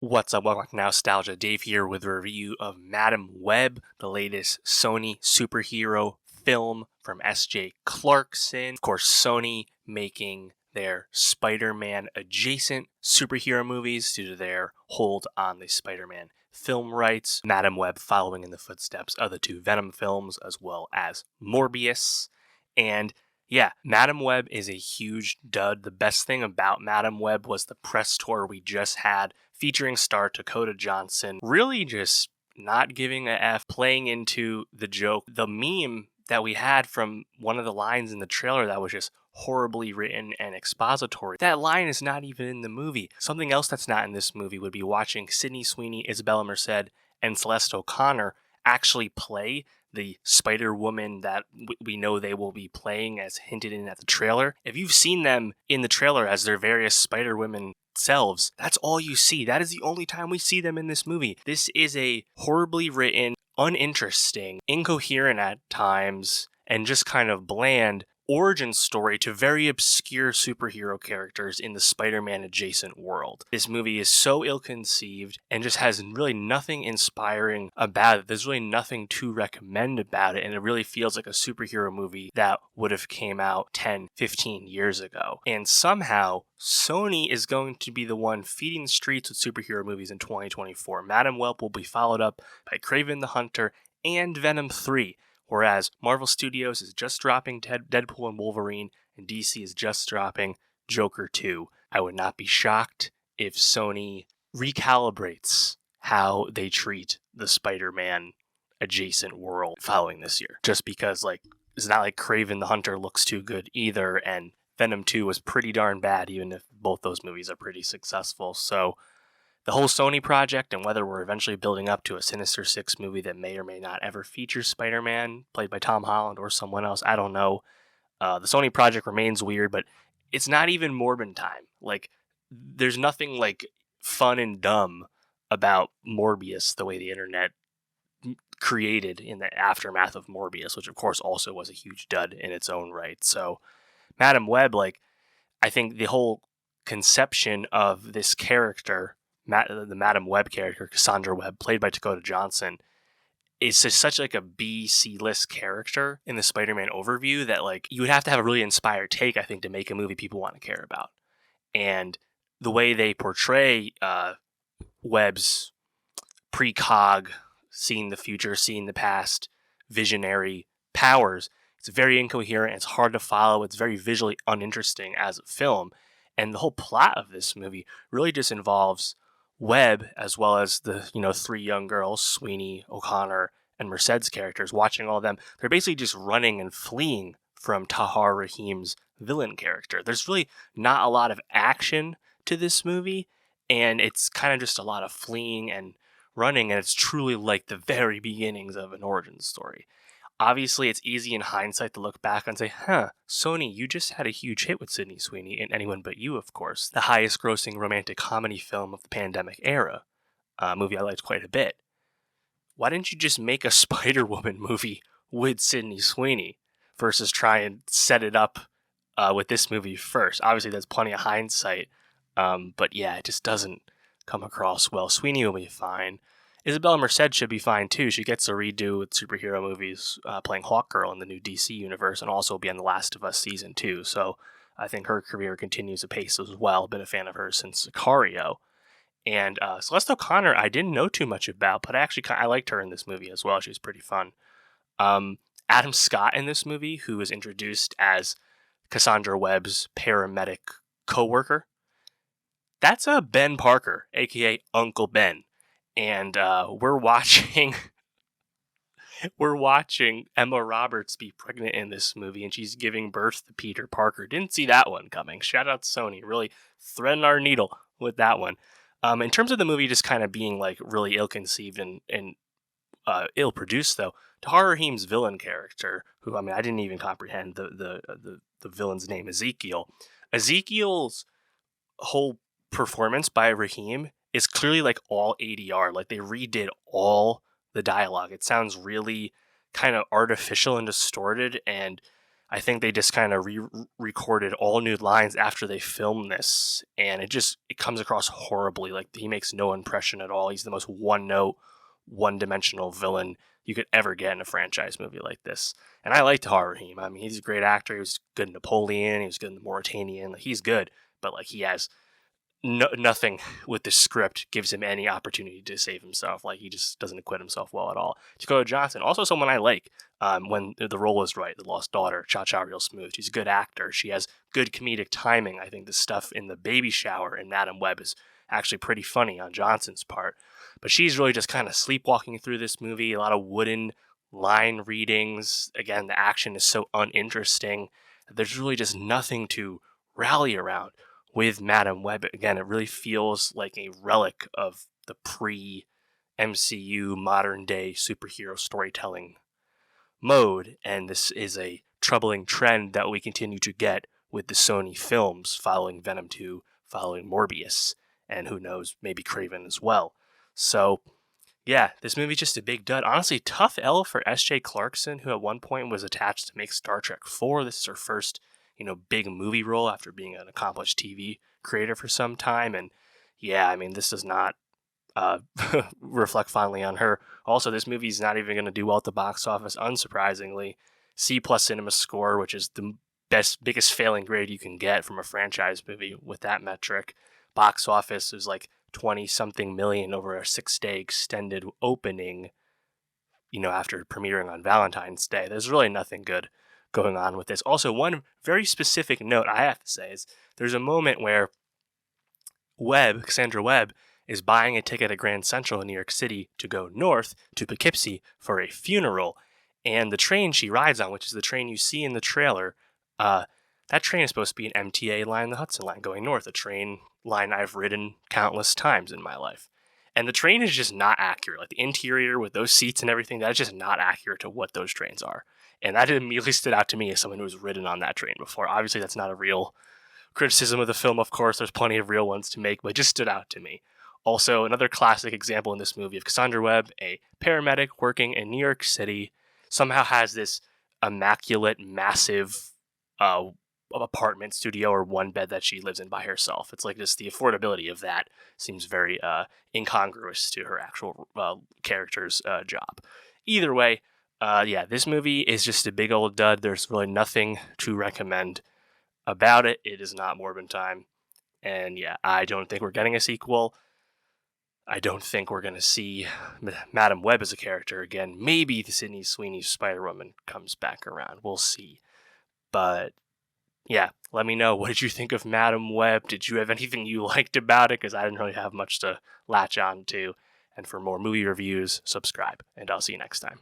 What's up? Welcome to Nowstalgia. Dave here with a review of Madam Web, the latest Sony superhero film from S.J. Clarkson. Of course, Sony making their Spider-Man adjacent superhero movies due to their hold on the Spider-Man film rights. Madam Web following in the footsteps of the two Venom films, as well as Morbius. And yeah, Madam Web is a huge dud. The best thing about Madam Web was the press tour we just had featuring star Dakota Johnson, really just not giving a F, playing into the joke. The meme that we had from one of the lines in the trailer that was just horribly written and expository. That line is not even in the movie. Something else that's not in this movie would be watching Sydney Sweeney, Isabella Merced, and Celeste O'Connor actually play the Spider-Woman that we know they will be playing as hinted in at the trailer. If you've seen them in the trailer as their various Spider-Women selves, that's all you see. That is the only time we see them in this movie. This is a horribly written, uninteresting, incoherent at times, and just kind of bland origin story to very obscure superhero characters in the Spider-Man adjacent world. This movie is so ill-conceived and just has really nothing inspiring about it. There's really nothing to recommend about it, and it really feels like a superhero movie that would have came out 10, 15 years ago. And somehow, Sony is going to be the one feeding the streets with superhero movies in 2024. Madam Web will be followed up by Kraven the Hunter and Venom 3. Whereas Marvel Studios is just dropping Deadpool and Wolverine, and DC is just dropping Joker 2. I would not be shocked if Sony recalibrates how they treat the Spider-Man adjacent world following this year. Just because, it's not like Kraven the Hunter looks too good either, and Venom 2 was pretty darn bad, even if both those movies are pretty successful. So the whole Sony project, and whether we're eventually building up to a Sinister Six movie that may or may not ever feature Spider-Man, played by Tom Holland or someone else, I don't know. The Sony project remains weird, but it's not even Morbin time. There's nothing, fun and dumb about Morbius the way the internet created in the aftermath of Morbius, which, of course, also was a huge dud in its own right. So, Madam Web, I think the whole conception of this character, the Madam Web character, Cassandra Webb, played by Dakota Johnson, is just such a B, C-list character in the Spider-Man overview that you would have to have a really inspired take, I think, to make a movie people want to care about. And the way they portray Webb's precog, seeing the future, seeing the past, visionary powers, it's very incoherent, it's hard to follow, it's very visually uninteresting as a film. And the whole plot of this movie really just involves Webb, as well as the three young girls, Sweeney, O'Connor, and Merced's characters, watching all of them. They're basically just running and fleeing from Tahar Rahim's villain character. There's really not a lot of action to this movie, and it's kind of just a lot of fleeing and running, and it's truly like the very beginnings of an origin story. Obviously, it's easy in hindsight to look back and say, Sony, you just had a huge hit with Sydney Sweeney and Anyone But You, of course, the highest grossing romantic comedy film of the pandemic era, a movie I liked quite a bit. Why didn't you just make a Spider-Woman movie with Sydney Sweeney versus try and set it up with this movie first? Obviously, there's plenty of hindsight, but yeah, it just doesn't come across well. Sweeney will be fine. Isabella Merced should be fine too. She gets a redo with superhero movies, playing Hawkgirl in the new DC universe, and also be on The Last of Us season 2. So I think her career continues apace as well. Been a fan of hers since Sicario. And Celeste O'Connor, I didn't know too much about, but I liked her in this movie as well. She was pretty fun. Adam Scott in this movie, who was introduced as Cassandra Webb's paramedic co-worker, that's Ben Parker, aka Uncle Ben. And we're watching Emma Roberts be pregnant in this movie, and she's giving birth to Peter Parker. Didn't see that one coming. Shout out to Sony, really threading our needle with that one. In terms of the movie just kind of being really ill-conceived and ill-produced, though, Tahar Rahim's villain character, who I didn't even comprehend the villain's name, Ezekiel. Ezekiel's whole performance by Rahim is clearly all ADR. They redid all the dialogue. It sounds really kind of artificial and distorted, and I think they just kind of recorded all new lines after they filmed this, and it comes across horribly. Like, he makes no impression at all. He's the most one note, one dimensional villain you could ever get in a franchise movie like this. And I liked Har-Rahim. I mean, he's a great actor. He was good in Napoleon. He was good in the Mauritanian. Like, he's good, but like, he has nothing with the script gives him any opportunity to save himself. Like, he just doesn't acquit himself well at all. Dakota Johnson, also someone I like when the role is right. The Lost Daughter, Cha Cha Real Smooth. She's a good actor. She has good comedic timing. I think the stuff in the baby shower in Madam Web is actually pretty funny on Johnson's part. But she's really just kind of sleepwalking through this movie. A lot of wooden line readings. Again, the action is so uninteresting. There's really just nothing to rally around with Madam Web. Again, it really feels like a relic of the pre-MCU modern day superhero storytelling mode, and this is a troubling trend that we continue to get with the Sony films following Venom 2, following Morbius, and who knows, maybe Craven as well. So, yeah, this movie's just a big dud. Honestly, tough L for S.J. Clarkson, who at one point was attached to make Star Trek 4. This is her first big movie role after being an accomplished TV creator for some time. And yeah, I mean, this does not reflect fondly on her. Also, this movie's not even going to do well at the box office, unsurprisingly. C+ cinema score, which is the biggest failing grade you can get from a franchise movie with that metric. Box office is like 20-something million over a 6-day extended opening, after premiering on Valentine's Day. There's really nothing good going on with this. Also, one very specific note I have to say is there's a moment where Cassandra Webb, is buying a ticket at Grand Central in New York City to go north to Poughkeepsie for a funeral. And the train she rides on, which is the train you see in the trailer, that train is supposed to be an MTA line, the Hudson line, going north, a train line I've ridden countless times in my life. And the train is just not accurate. Like, the interior with those seats and everything, that's just not accurate to what those trains are. And that immediately stood out to me as someone who's ridden on that train before. Obviously, that's not a real criticism of the film, of course. There's plenty of real ones to make, but it just stood out to me. Also, another classic example in this movie of Cassandra Webb, a paramedic working in New York City, somehow has this immaculate, massive apartment, studio, or one bed that she lives in by herself. It's like, just the affordability of that seems very incongruous to her actual character's job. Either way, this movie is just a big old dud. There's really nothing to recommend about it. It is not Morbin time. And yeah, I don't think we're getting a sequel. I don't think we're going to see Madam Web as a character again. Maybe the Sydney Sweeney Spider-Woman comes back around. We'll see. But yeah, let me know. What did you think of Madam Web? Did you have anything you liked about it? Because I didn't really have much to latch on to. And for more movie reviews, subscribe. And I'll see you next time.